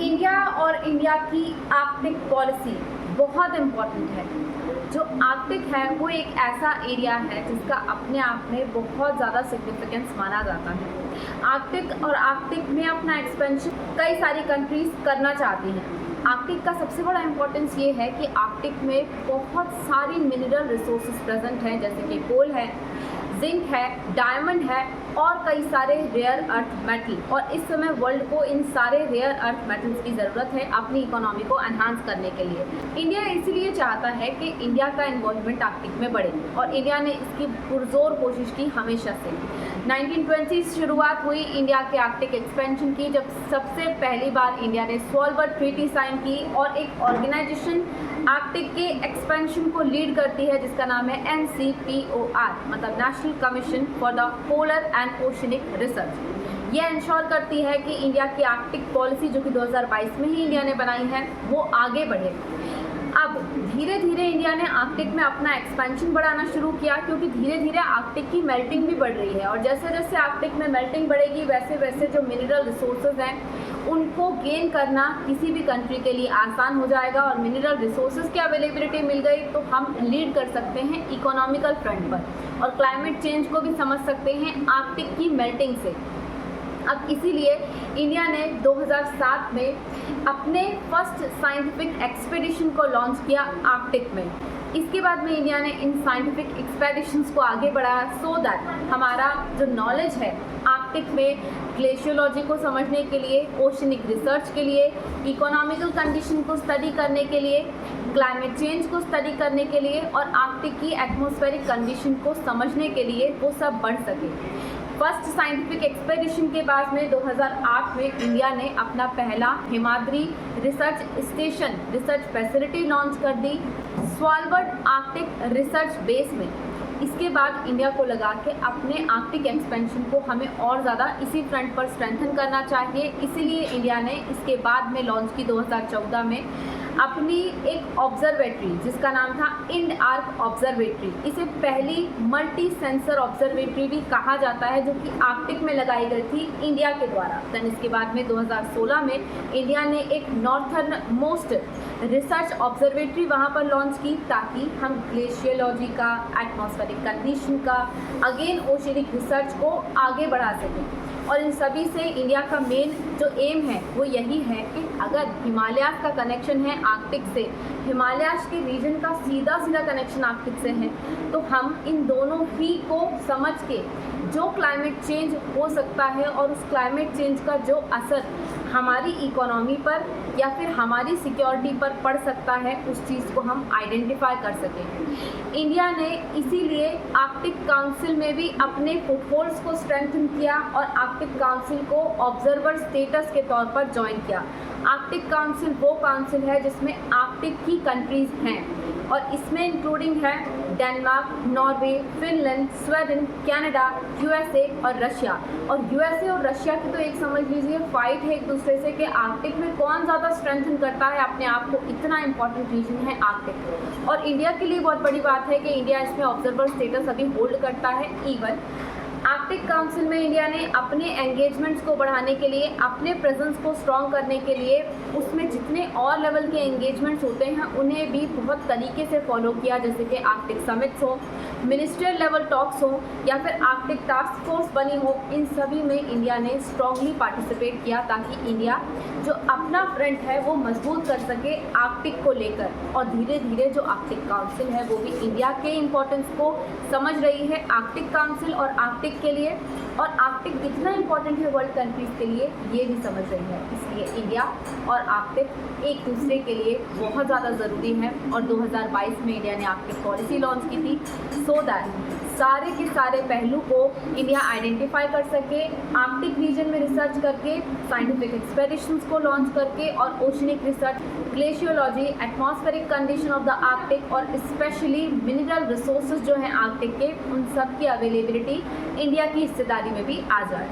India और India की Arctic policy बहुत इम्पॉर्टेंट है। जो आर्कटिक है वो एक ऐसा एरिया है जिसका अपने आप में बहुत ज़्यादा सिग्निफिकेंस माना जाता है। आर्कटिक में अपना एक्सपेंशन कई सारी कंट्रीज़ करना चाहती हैं। आर्कटिक का सबसे बड़ा इम्पोर्टेंस ये है कि आर्कटिक में बहुत सारी मिनरल रिसोर्सेज प्रेजेंट हैं, जैसे कि कोल है, जिंक है, डायमंड है और कई सारे रेयर अर्थ मेटल। और इस समय वर्ल्ड को इन सारे रेयर अर्थ मेटल्स की ज़रूरत है अपनी इकोनॉमी को एनहांस करने के लिए। इंडिया इसीलिए चाहता है कि इंडिया का इन्वॉल्वमेंट आर्कटिक में बढ़े और इंडिया ने इसकी पुरजोर कोशिश की हमेशा से। 1920 से शुरुआत हुई इंडिया के आर्कटिक एक्सपेंशन की, जब सबसे पहली बार इंडिया ने स्वालबर्ड ट्रीटी साइन की और एक ऑर्गेनाइजेशन आर्कटिक के एक्सपेंशन को लीड करती है जिसका नाम है NCPOR, मतलब national commission for the polar and oceanic research. यह इंश्योर करती है कि इंडिया की आर्कटिक पॉलिसी, जो कि 2022 में ही इंडिया ने बनाई है, वो आगे बढ़े। अब धीरे धीरे इंडिया ने आर्कटिक में अपना एक्सपेंशन बढ़ाना शुरू किया, क्योंकि धीरे धीरे आर्कटिक की मेल्टिंग भी बढ़ रही है और जैसे जैसे आर्कटिक में मेल्टिंग बढ़ेगी वैसे वैसे जो मिनरल रिसोर्सेज हैं उनको गेन करना किसी भी कंट्री के लिए आसान हो जाएगा और मिनरल रिसोर्सेज की अवेलेबिलिटी मिल गई तो हम लीड कर सकते हैं इकोनॉमिकल फ्रंट पर और क्लाइमेट चेंज को भी समझ सकते हैं आर्कटिक की मेल्टिंग से। अब इसीलिए इंडिया ने 2007 में अपने फर्स्ट साइंटिफिक एक्सपेडिशन को लॉन्च किया आर्कटिक में। इसके बाद में इंडिया ने इन साइंटिफिक एक्सपेडिशंस को आगे बढ़ाया सो दैट हमारा जो नॉलेज है आर्कटिक में ग्लेशियोलॉजी को समझने के लिए, ओशनिक रिसर्च के लिए, इकोनॉमिकल कंडीशन को स्टडी करने के लिए, क्लाइमेट चेंज को स्टडी करने के लिए और आर्कटिक की एटमॉस्फेरिक कंडीशन को समझने के लिए वो सब बढ़ सके। फर्स्ट साइंटिफिक एक्सपेडिशन के बाद में 2008 में इंडिया ने अपना पहला Himadri research station research facility launch कर दी स्वालबर्ड आर्कटिक रिसर्च बेस में। इसके बाद इंडिया को लगा कि अपने आर्कटिक एक्सपेंशन को हमें और ज़्यादा इसी फ्रंट पर स्ट्रेंथन करना चाहिए, इसीलिए इंडिया ने इसके बाद में लॉन्च की 2014 में अपनी एक ऑब्जर्वेटरी जिसका नाम था इंड आर्क ऑब्जर्वेटरी। इसे पहली मल्टी सेंसर ऑब्जर्वेटरी भी कहा जाता है, जो कि आर्कटिक में लगाई गई थी इंडिया के द्वारा। देन इसके बाद में 2016 में इंडिया ने एक नॉर्थर्न मोस्ट रिसर्च ऑब्जर्वेटरी वहाँ पर लॉन्च की ताकि हम ग्लेशियोलॉजी का, एटमॉस्फेरिक कंडीशन का, अगेन ओशनिक रिसर्च को आगे बढ़ा सकें। और इन सभी से इंडिया का मेन जो एम है वो यही है कि अगर हिमालयाज़ का कनेक्शन है आर्कटिक से, हिमालयाज़ के रीजन का सीधा सीधा कनेक्शन आर्कटिक से है, तो हम इन दोनों ही को समझ के जो क्लाइमेट चेंज हो सकता है और उस क्लाइमेट चेंज का जो असर हमारी इकोनॉमी पर या फिर हमारी सिक्योरिटी पर पड़ सकता है उस चीज़ को हम आइडेंटिफाई कर सकें। इंडिया ने इसीलिए आर्कटिक काउंसिल में भी अपने फुटहोल्ड्स को स्ट्रेंथन किया और आर्कटिक काउंसिल को ऑब्जर्वर स्टेटस के तौर पर ज्वाइन किया। आर्कटिक काउंसिल वो काउंसिल है जिसमें आर्कटिक की कंट्रीज़ हैं और इसमें इंक्लूडिंग है Denmark, Norway, Finland, Sweden, Canada, USA और रशिया। और USA और रशिया की तो एक समझ लीजिए फाइट है एक दूसरे से कि आर्कटिक में कौन ज़्यादा स्ट्रेंथन करता है अपने आप को। इतना इंपॉर्टेंट रीजन है आर्कटिक और इंडिया के लिए बहुत बड़ी बात है कि इंडिया इसमें ऑब्जर्वर स्टेटस अभी होल्ड करता है। इवन आर्कटिक काउंसिल में इंडिया ने अपने एंगेजमेंट्स को बढ़ाने के लिए, अपने प्रेजेंस को स्ट्रॉन्ग करने के लिए उसमें जितने और लेवल के एंगेजमेंट्स होते हैं उन्हें भी बहुत तरीके से फॉलो किया, जैसे कि आर्कटिक समिट्स हो, मिनिस्ट्रियल लेवल टॉक्स हो या फिर आर्कटिक टास्क फोर्स बनी हो। इन सभी में इंडिया ने स्ट्रांगली पार्टिसिपेट किया ताकि इंडिया जो अपना फ्रंट है वो मजबूत कर सके आर्कटिक को लेकर। और धीरे धीरे जो आर्कटिक काउंसिल है वो भी इंडिया के इम्पोर्टेंस को समझ रही है आर्कटिक काउंसिल और आर्कटिक के लिए, और आर्कटिक कितना इंपॉर्टेंट है वर्ल्ड कंट्रीज़ के लिए ये भी समझ रही है। इसलिए इंडिया और आर्कटिक एक दूसरे के लिए बहुत ज़्यादा ज़रूरी है और 2022 में इंडिया ने आर्कटिक पॉलिसी लॉन्च की थी सो दैट सारे के सारे पहलू को इंडिया आइडेंटिफाई कर सके, आर्कटिक रीजन में रिसर्च करके, साइंटिफिक एक्सपेडिशंस को लॉन्च करके और oceanic research, glaciology, atmospheric condition of the Arctic और स्पेशली मिनरल रिसोर्सेज जो हैं आर्कटिक के, उन सब की अवेलेबिलिटी इंडिया की हिस्सेदारी में भी आ जाए।